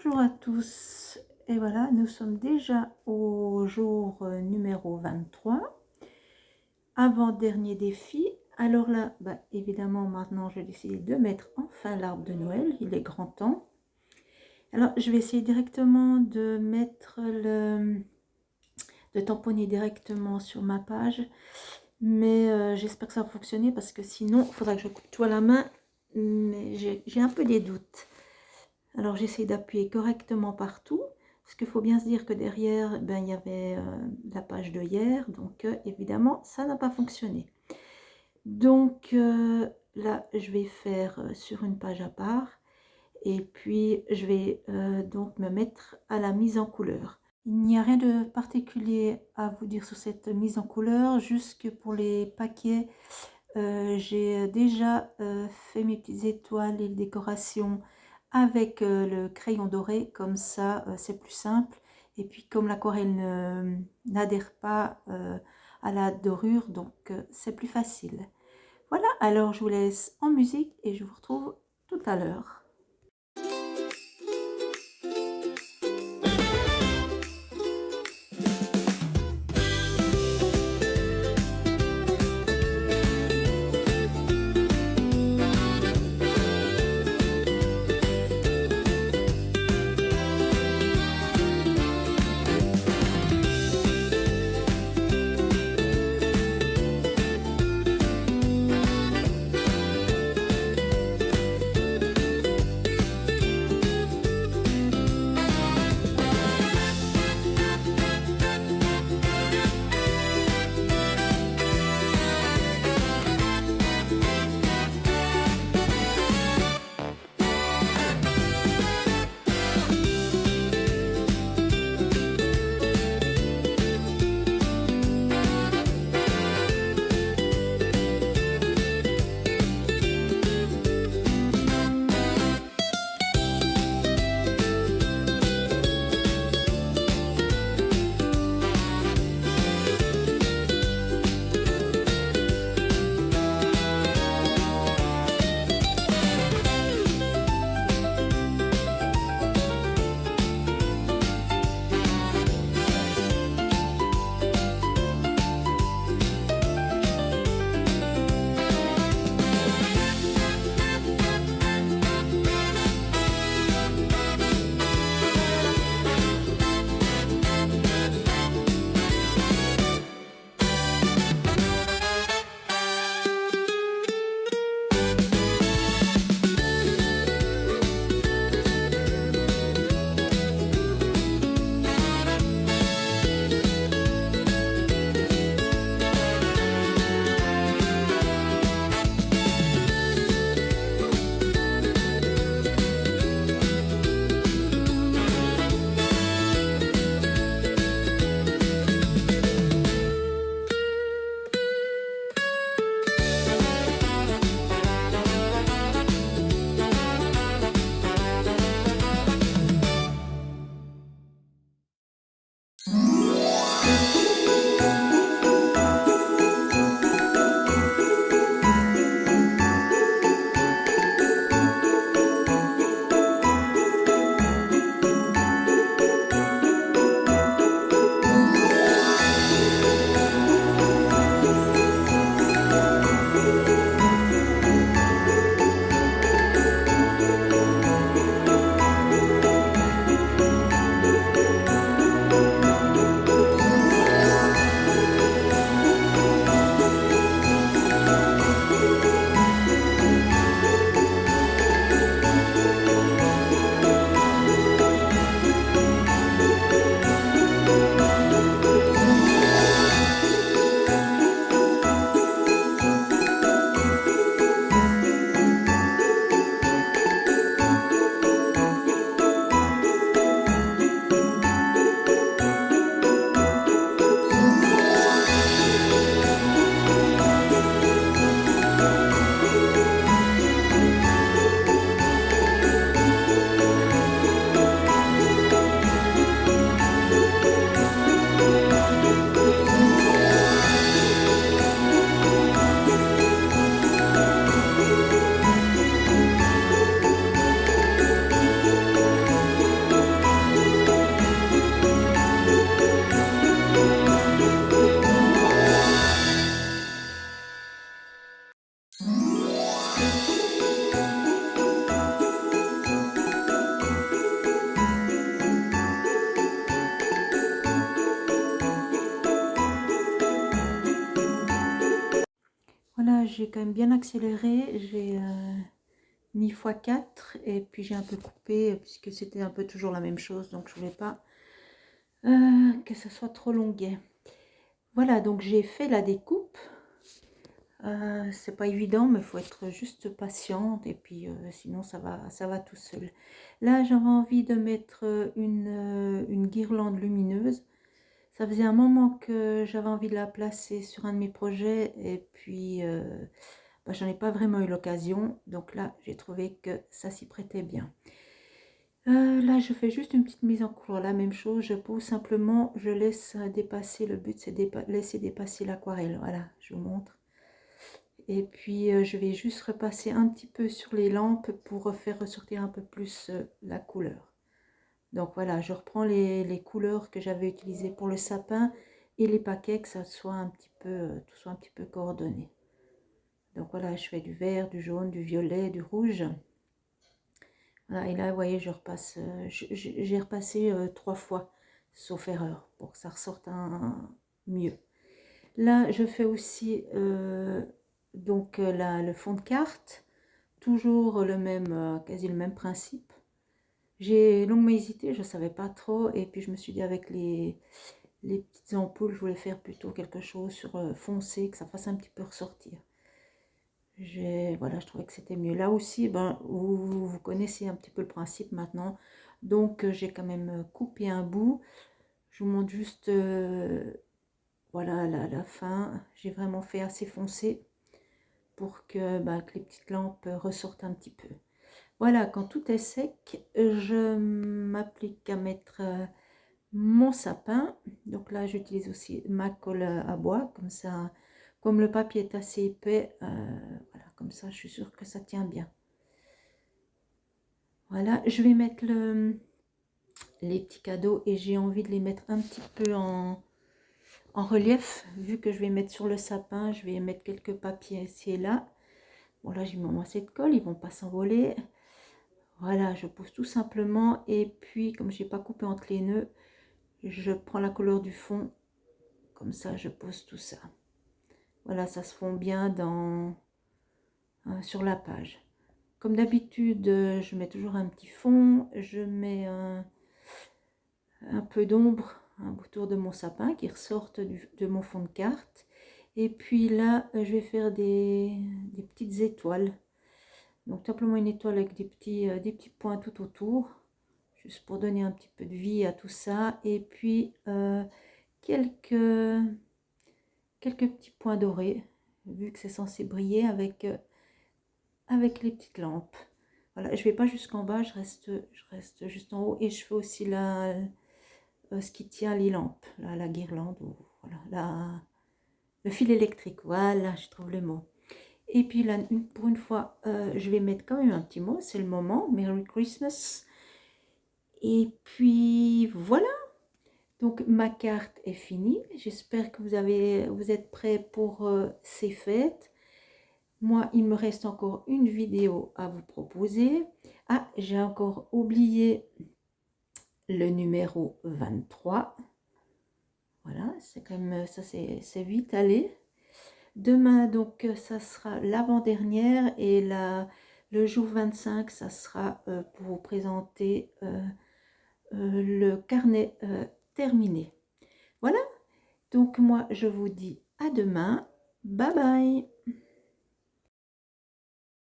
Bonjour à tous, et voilà, nous sommes déjà au jour numéro 23, avant-dernier défi. Alors là, évidemment, maintenant j'ai décidé de mettre enfin l'arbre de Noël, il est grand temps. Alors je vais essayer directement de tamponner directement sur ma page, mais j'espère que ça va fonctionner parce que sinon il faudra que je coupe tout à la main, mais j'ai un peu des doutes. Alors j'essaie d'appuyer correctement partout, parce qu'il faut bien se dire que derrière, il y avait la page de hier, donc évidemment, ça n'a pas fonctionné. Donc là, je vais faire sur une page à part, et puis je vais donc me mettre à la mise en couleur. Il n'y a rien de particulier à vous dire sur cette mise en couleur, juste que pour les paquets, j'ai déjà fait mes petites étoiles et les décorations avec le crayon doré, comme ça c'est plus simple. Et puis comme l'aquarelle n'adhère pas à la dorure, donc c'est plus facile. Voilà, alors je vous laisse en musique et je vous retrouve tout à l'heure. j'ai quand même bien accéléré. J'ai mis x4 et puis j'ai un peu coupé puisque c'était un peu toujours la même chose. Donc je voulais pas que ça soit trop longuet. Voilà, donc j'ai fait la découpe. C'est pas évident, mais il faut être juste patiente et puis sinon ça va tout seul. Là, j'avais envie de mettre une guirlande lumineuse. Ça faisait un moment que j'avais envie de la placer sur un de mes projets et puis bah, j'en ai pas vraiment eu l'occasion. Donc là, j'ai trouvé que ça s'y prêtait bien. Là, je fais juste une petite mise en couleur. La même chose, je pose simplement, je laisse dépasser. Le but, c'est de laisser dépasser l'aquarelle. Voilà, je vous montre. Et puis, je vais juste repasser un petit peu sur les lampes pour faire ressortir un peu plus la couleur. Donc voilà, je reprends les couleurs que j'avais utilisées pour le sapin et les paquets, que ça soit un petit peu, tout soit un petit peu coordonné. Donc voilà, je fais du vert, du jaune, du violet, du rouge. Voilà, et là, vous voyez, je repasse, j'ai repassé 3 fois, sauf erreur, pour que ça ressorte mieux. Là, je fais aussi donc le fond de carte, toujours le même, quasi le même principe. J'ai longuement hésité, je ne savais pas trop, et puis je me suis dit avec les petites ampoules, je voulais faire plutôt quelque chose sur foncé, que ça fasse un petit peu ressortir. Voilà, je trouvais que c'était mieux. Là aussi, ben, vous connaissez un petit peu le principe maintenant. Donc, j'ai quand même coupé un bout. Je vous montre juste, voilà, la fin. J'ai vraiment fait assez foncé pour que les petites lampes ressortent un petit peu. Voilà, quand tout est sec, je m'applique à mettre mon sapin. Donc là, j'utilise aussi ma colle à bois, comme ça, comme le papier est assez épais, voilà, comme ça, je suis sûre que ça tient bien. Voilà, je vais mettre les petits cadeaux et j'ai envie de les mettre un petit peu en relief. Vu que je vais mettre sur le sapin, je vais mettre quelques papiers ici et là. Bon, là, j'ai mis mon assez de colle, ils vont pas s'envoler. Voilà, je pose tout simplement et puis, comme j'ai pas coupé entre les nœuds, je prends la couleur du fond, comme ça je pose tout ça. Voilà, ça se fond bien sur la page. Comme d'habitude, je mets toujours un petit fond, je mets un peu d'ombre autour de mon sapin qui ressortent de mon fond de carte. Et puis là, je vais faire des petites étoiles. Donc simplement une étoile avec des petits points tout autour, juste pour donner un petit peu de vie à tout ça. Et puis quelques petits points dorés, vu que c'est censé briller avec les petites lampes. Voilà, je vais pas jusqu'en bas, je reste juste en haut et je fais aussi ce qui tient les lampes, la guirlande, ou voilà, le fil électrique, voilà, je trouve le mot. Et puis là, pour une fois, je vais mettre quand même un petit mot, c'est le moment, Merry Christmas. Et puis voilà, donc ma carte est finie. J'espère que vous êtes prêts pour ces fêtes. Moi, il me reste encore une vidéo à vous proposer. Ah, j'ai encore oublié le numéro 23. Voilà, c'est quand même, ça c'est vite allé. Demain, donc, ça sera l'avant-dernière et le jour 25, ça sera pour vous présenter le carnet terminé. Voilà, donc moi, je vous dis à demain. Bye bye!